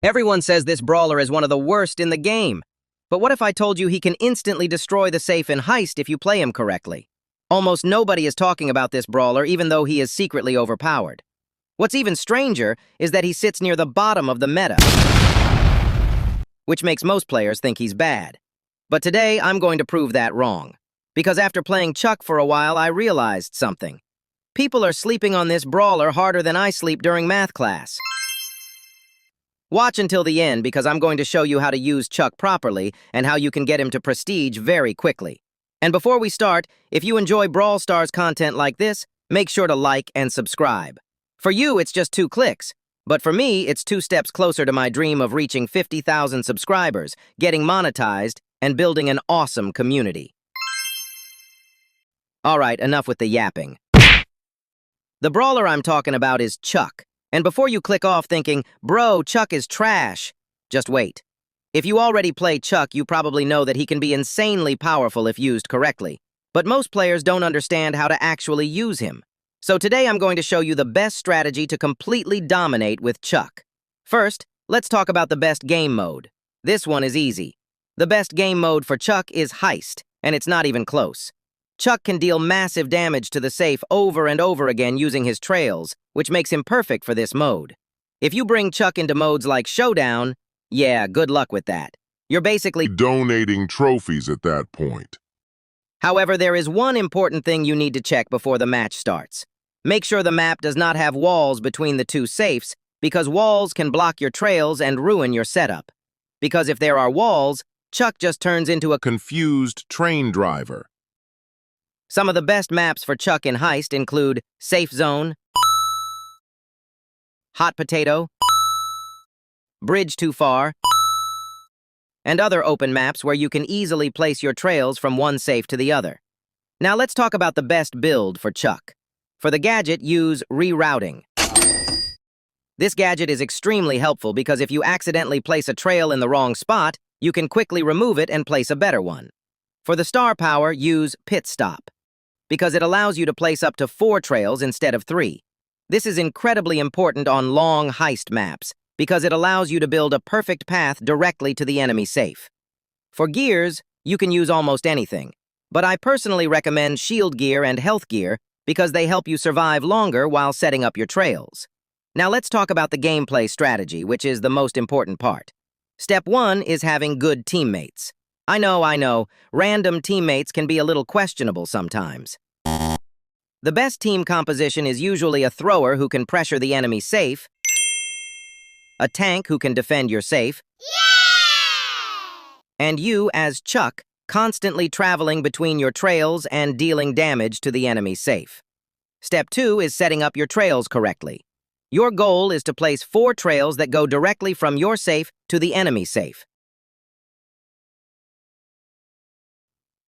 Everyone says this brawler is one of the worst in the game. But what if I told you he can instantly destroy the safe in Heist if you play him correctly? Almost nobody is talking about this brawler, even though he is secretly overpowered. What's even stranger is that he sits near the bottom of the meta, which makes most players think he's bad. But today, I'm going to prove that wrong. Because after playing Chuck for a while, I realized something. People are sleeping on this brawler harder than I sleep during math class. Watch until the end because I'm going to show you how to use Chuck properly and how you can get him to prestige very quickly. And before we start, if you enjoy Brawl Stars content like this, make sure to like and subscribe. For you, it's just 2 clicks. But for me, it's 2 steps closer to my dream of reaching 50,000 subscribers, getting monetized, and building an awesome community. All right, enough with the yapping. The brawler I'm talking about is Chuck. And before you click off thinking, bro, Chuck is trash, just wait. If you already play Chuck, you probably know that he can be insanely powerful if used correctly. But most players don't understand how to actually use him. So today I'm going to show you the best strategy to completely dominate with Chuck. First, let's talk about the best game mode. This one is easy. The best game mode for Chuck is Heist, and it's not even close. Chuck can deal massive damage to the safe over and over again using his trails, which makes him perfect for this mode. If you bring Chuck into modes like Showdown, yeah, good luck with that. You're basically donating trophies at that point. However, there is one important thing you need to check before the match starts. Make sure the map does not have walls between the 2 safes, because walls can block your trails and ruin your setup. Because if there are walls, Chuck just turns into a confused train driver. Some of the best maps for Chuck in Heist include Safe Zone, Hot Potato, Bridge Too Far, and other open maps where you can easily place your trails from one safe to the other. Now let's talk about the best build for Chuck. For the gadget, use rerouting. This gadget is extremely helpful because if you accidentally place a trail in the wrong spot, you can quickly remove it and place a better one. For the star power, use pit stop, because it allows you to place up to 4 trails instead of 3. This is incredibly important on long Heist maps, because it allows you to build a perfect path directly to the enemy safe. For gears, you can use almost anything, but I personally recommend shield gear and health gear because they help you survive longer while setting up your trails. Now let's talk about the gameplay strategy, which is the most important part. Step 1 is having good teammates. I know, random teammates can be a little questionable sometimes. The best team composition is usually a thrower who can pressure the enemy safe, a tank who can defend your safe, and you, as Chuck, constantly traveling between your trails and dealing damage to the enemy safe. Step 2 is setting up your trails correctly. Your goal is to place 4 trails that go directly from your safe to the enemy safe.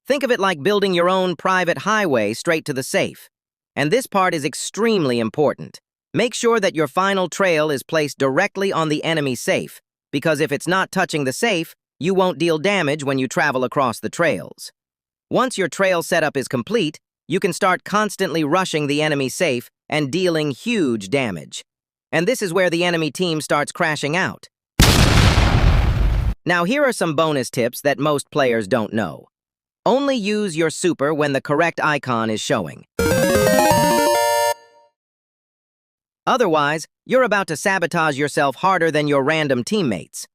Think of it like building your own private highway straight to the safe. And this part is extremely important. Make sure that your final trail is placed directly on the enemy safe, because if it's not touching the safe, you won't deal damage when you travel across the trails. Once your trail setup is complete, you can start constantly rushing the enemy safe and dealing huge damage. And this is where the enemy team starts crashing out. Now here are some bonus tips that most players don't know. Only use your super when the correct icon is showing. Otherwise, you're about to sabotage yourself harder than your random teammates.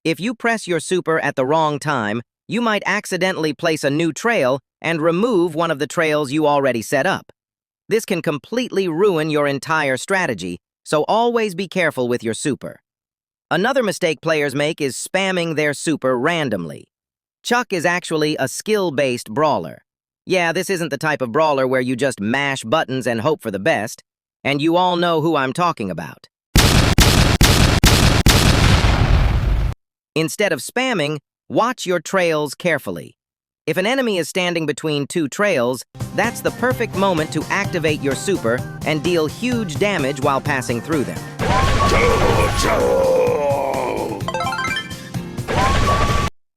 If you press your super at the wrong time, you might accidentally place a new trail and remove one of the trails you already set up. This can completely ruin your entire strategy, so always be careful with your super. Another mistake players make is spamming their super randomly. Chuck is actually a skill-based brawler. Yeah, this isn't the type of brawler where you just mash buttons and hope for the best, and you all know who I'm talking about. Instead of spamming, watch your trails carefully. If an enemy is standing between 2 trails, that's the perfect moment to activate your super and deal huge damage while passing through them.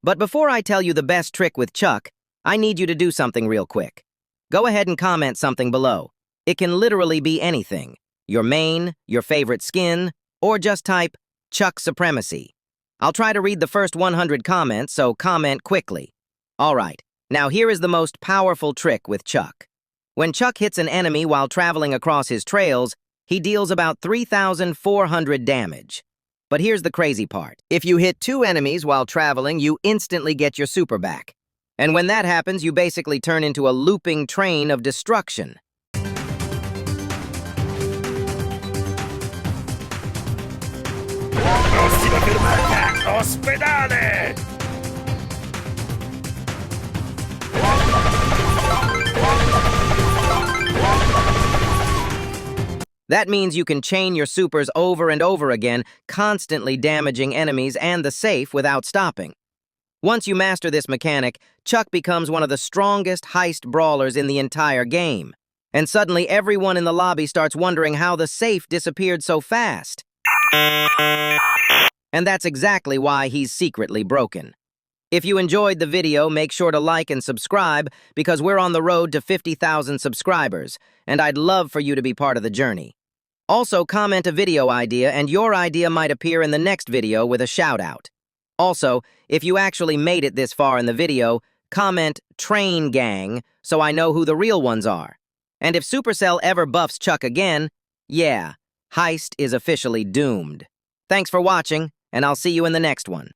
But before I tell you the best trick with Chuck, I need you to do something real quick. Go ahead and comment something below. It can literally be anything. Your main, your favorite skin, or just type, Chuck supremacy. I'll try to read the first 100 comments, so comment quickly. Alright, now here is the most powerful trick with Chuck. When Chuck hits an enemy while traveling across his trails, he deals about 3,400 damage. But here's the crazy part. If you hit 2 enemies while traveling, you instantly get your super back. And when that happens, you basically turn into a looping train of destruction. Prossima fermata, ospedale! That means you can chain your supers over and over again, constantly damaging enemies and the safe without stopping. Once you master this mechanic, Chuck becomes one of the strongest heist brawlers in the entire game. And suddenly everyone in the lobby starts wondering how the safe disappeared so fast. And that's exactly why he's secretly broken. If you enjoyed the video, make sure to like and subscribe because we're on the road to 50,000 subscribers, and I'd love for you to be part of the journey. Also, comment a video idea, and your idea might appear in the next video with a shout-out. Also, if you actually made it this far in the video, comment Train Gang so I know who the real ones are. And if Supercell ever buffs Chuck again, yeah, Heist is officially doomed. Thanks for watching, and I'll see you in the next one.